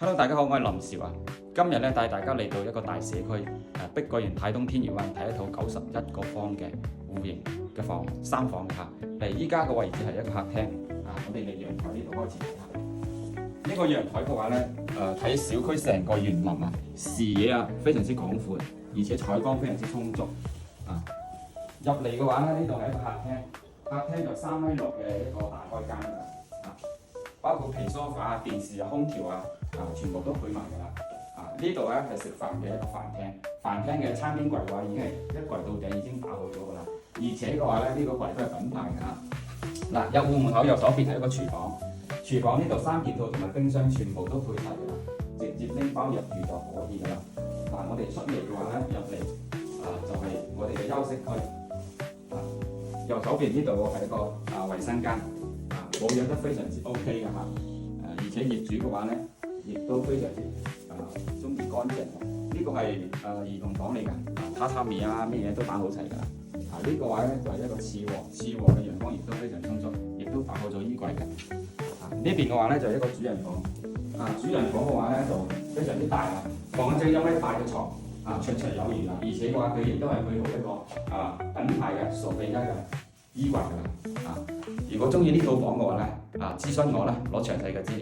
Hello， 大家好，我係林兆啊。今日咧帶大家嚟到一個大社區，碧桂園泰東天悅灣睇一套91個方嘅戶型嘅房，3房嘅嚇。依家個位置係一個客廳，我哋嚟陽台呢度開始睇下。呢個陽台嘅話咧，睇小區成個園林啊，視野啊非常之廣闊，而且採光非常之充足。入嚟嘅話咧，呢度係一個客廳，客廳就3.6米嘅一個大開間㗎。包括皮梳化啊、電視啊、空調啊，全部都配埋㗎啦。呢度咧係食飯嘅一個飯廳，飯廳嘅餐邊櫃嘅話已經係一櫃到頂已經打好咗㗎啦。而且嘅話咧，呢個櫃都係品牌㗎嚇。入戶門口右手邊係一個廚房，廚房呢度3件套同埋冰箱全部都配齊㗎啦，直接拎包入住就可以㗎啦。我哋出嚟嘅話咧，入嚟就係我哋嘅休息區。右手邊呢度係一個衞生間。保養得非常之 OK 嘅嚇，而且業主嘅話咧，亦都非常之中意乾淨。呢個係兒童房嚟㗎，榻榻米啊咩嘢都擺好齊㗎啦。呢個話咧就係一個次臥嘅陽光亦都非常充足，亦都擺好咗衣櫃嘅。呢邊嘅話咧就係一個主人房，主人房嘅話咧就非常之大啦，放咗張1米8嘅床，綽綽有餘啦。而且嘅話佢亦都係配好一個品牌嘅索菲嘉嘅衣櫃㗎啦。如果中意呢套房嘅話咧，諮詢我啦，攞詳細嘅資料。